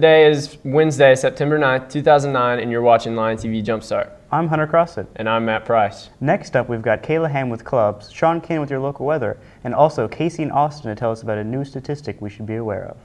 Today is Wednesday, September 9th, 2009, and you're watching LTV Jumpstart. I'm Hunter Crosset. And I'm Matt Price. Next up, we've got Kayla Ham with clubs, Sean Kin with your local weather, and also Casey and Austin to tell us about a new statistic we should be aware of.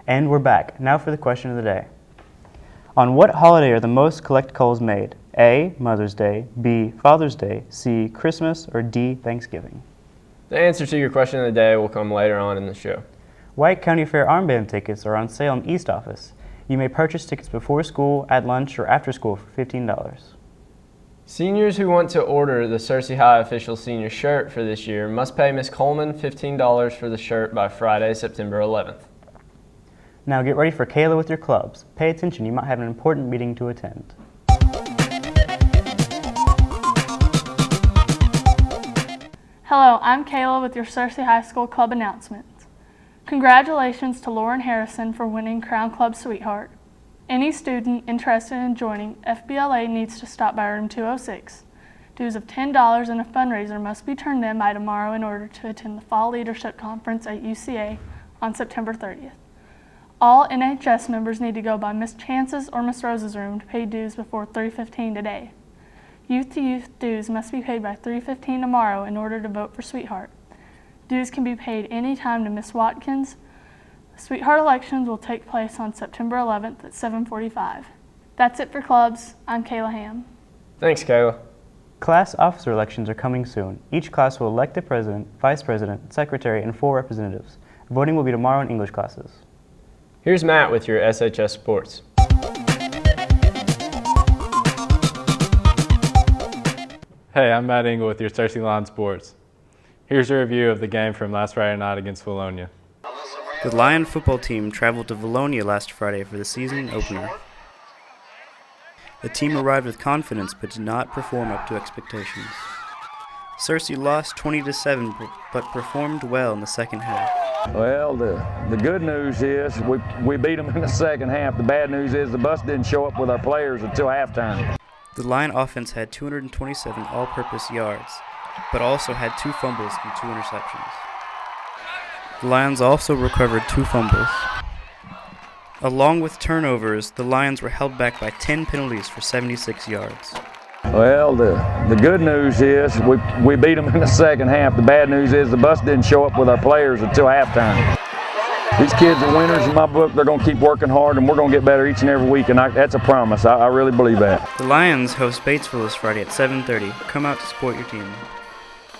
And we're back. Now for the question of the day. On what holiday are the most collect calls made? A, Mother's Day, B, Father's Day, C, Christmas, or D, Thanksgiving? The answer to your question of the day will come later on in the show. White County Fair armband tickets are on sale in East Office. You may purchase tickets before school, at lunch, or after school for $15. Seniors who want to order the Searcy High official senior shirt for this year must pay Ms. Coleman $15 for the shirt by Friday, September 11th. Now get ready for Kayla with your clubs. Pay attention, you might have an important meeting to attend. Hello, I'm Kayla with your Searcy High School Club announcements. Congratulations to Lauren Harrison for winning Crown Club Sweetheart. Any student interested in joining FBLA needs to stop by room 206. Dues of $10 and a fundraiser must be turned in by tomorrow in order to attend the Fall Leadership Conference at UCA on September 30th. All NHS members need to go by Miss Chance's or Miss Rose's room to pay dues before 3:15 today. Youth-to-youth dues must be paid by 3:15 tomorrow in order to vote for Sweetheart. Dues can be paid any time to Miss Watkins. Sweetheart elections will take place on September 11th at 7:45. That's it for clubs. I'm Kayla Ham. Thanks, Kayla. Class officer elections are coming soon. Each class will elect a president, vice president, secretary, and 4 representatives. Voting will be tomorrow in English classes. Here's Matt with your SHS Sports. Hey, I'm Matt Engel with your Searcy Lawn Sports. Here's a review of the game from last Friday night against Valonia. The Lion football team traveled to Valonia last Friday for the season opener. The team arrived with confidence but did not perform up to expectations. Searcy lost 20-7 but performed well in the second half. Well, the good news is we beat them in the second half. The bad news is the bus didn't show up with our players until halftime. The Lion offense had 227 all-purpose yards, but also had 2 fumbles and 2 interceptions. The Lions also recovered 2 fumbles. Along with turnovers, the Lions were held back by 10 penalties for 76 yards. Well, the good news is we beat them in the second half. The bad news is the bus didn't show up with our players until halftime. These kids are winners in my book. They're going to keep working hard, and we're going to get better each and every week, and that's a promise. I really believe that. The Lions host Batesville this Friday at 7:30. Come out to support your team.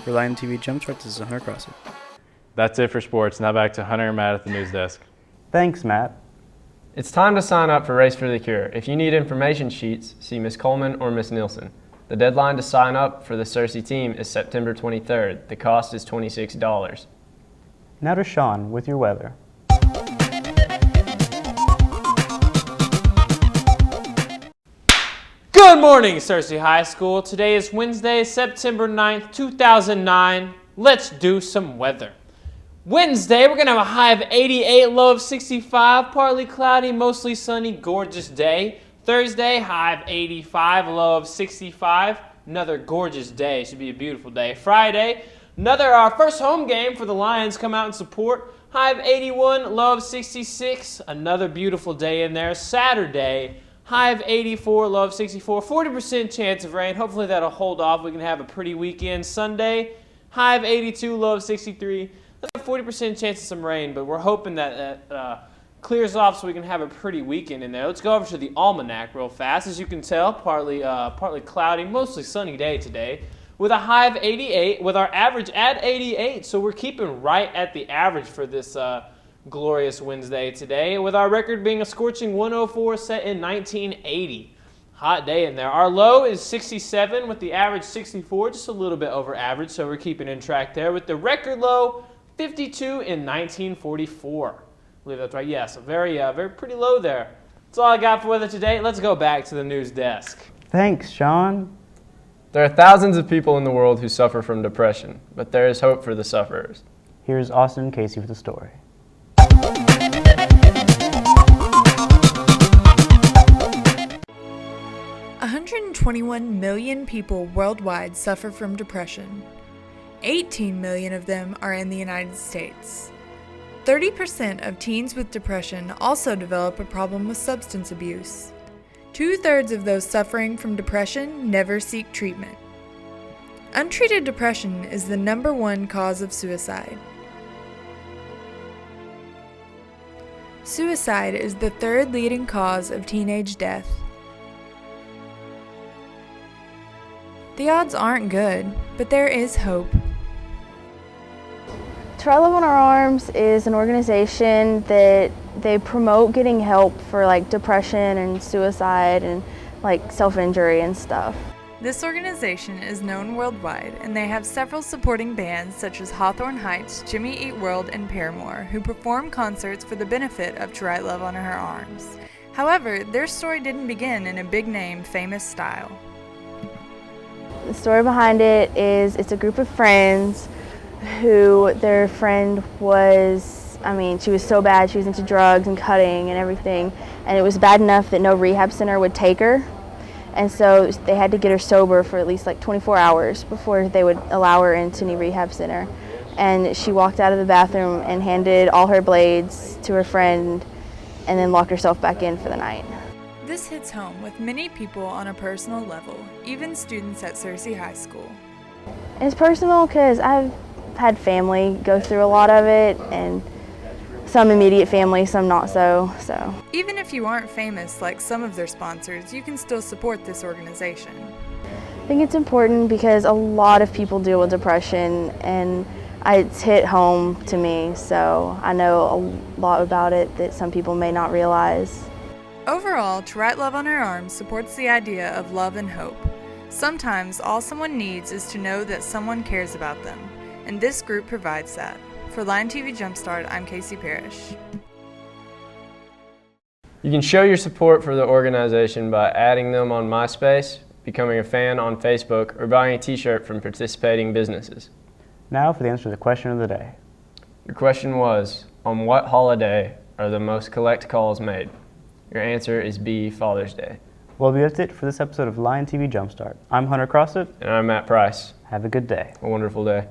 For Lion TV Jumpstart, this is Hunter Crosset. That's it for sports. Now back to Hunter and Matt at the news desk. Thanks, Matt. It's time to sign up for Race for the Cure. If you need information sheets, see Ms. Coleman or Ms. Nielsen. The deadline to sign up for the Searcy team is September 23rd. The cost is $26. Now to Sean with your weather. Good morning, Searcy High School. Today is Wednesday, September 9th, 2009. Let's do some weather. Wednesday, we're going to have a high of 88, low of 65, partly cloudy, mostly sunny, gorgeous day. Thursday, high of 85, low of 65. Another gorgeous day. Should be a beautiful day. Friday, our first home game for the Lions. Come out and support. High of 81, low of 66. Another beautiful day in there. Saturday, high of 84, low of 64. 40% chance of rain. Hopefully that'll hold off. We can have a pretty weekend. Sunday, high of 82, low of 63. 40% chance of some rain, but we're hoping that clears off so we can have a pretty weekend in there. Let's go over to the almanac real fast. As you can tell, partly cloudy, mostly sunny day today, with a high of 88, with our average at 88. So we're keeping right at the average for this glorious Wednesday today, with our record being a scorching 104 set in 1980. Hot day in there. Our low is 67 with the average 64, just a little bit over average, so we're keeping in track there. With the record low, 52 in 1944. I believe that's right. Yes, very pretty low there. That's all I got for weather today. Let's go back to the news desk. Thanks, Sean. There are thousands of people in the world who suffer from depression, but there is hope for the sufferers. Here's Austin and Casey with the story. 121 million people worldwide suffer from depression. 18 million of them are in the United States. 30% of teens with depression also develop a problem with substance abuse. 2/3 of those suffering from depression never seek treatment. Untreated depression is the #1 cause of suicide. Suicide is the 3rd leading cause of teenage death. The odds aren't good, but there is hope. Try Love on Our Arms is an organization that they promote getting help for like depression and suicide and like self-injury and stuff. This organization is known worldwide, and they have several supporting bands such as Hawthorne Heights, Jimmy Eat World, and Paramore, who perform concerts for the benefit of To Write Love on Our Arms. However, their story didn't begin in a big-name, famous style. The story behind it is it's a group of friends who their friend was, she was so bad, she was into drugs and cutting and everything, and it was bad enough that no rehab center would take her. And so they had to get her sober for at least like 24 hours before they would allow her into any rehab center. And she walked out of the bathroom and handed all her blades to her friend and then locked herself back in for the night. This hits home with many people on a personal level, even students at Searcy High School. It's personal because I've had family go through a lot of it, and some immediate family, some not so. Even if you aren't famous like some of their sponsors, you can still support this organization. I think it's important because a lot of people deal with depression, and it's hit home to me, so I know a lot about it that some people may not realize. Overall, To Write Love on Our Arms supports the idea of love and hope. Sometimes all someone needs is to know that someone cares about them, and this group provides that. For LTV Jumpstart, I'm Casey Parrish. You can show your support for the organization by adding them on MySpace, becoming a fan on Facebook, or buying a t-shirt from participating businesses. Now for the answer to the question of the day. Your question was, on what holiday are the most collect calls made? Your answer is B, Father's Day. Well, that's it for this episode of LTV Jumpstart. I'm Hunter Crossett. And I'm Matt Price. Have a good day. A wonderful day.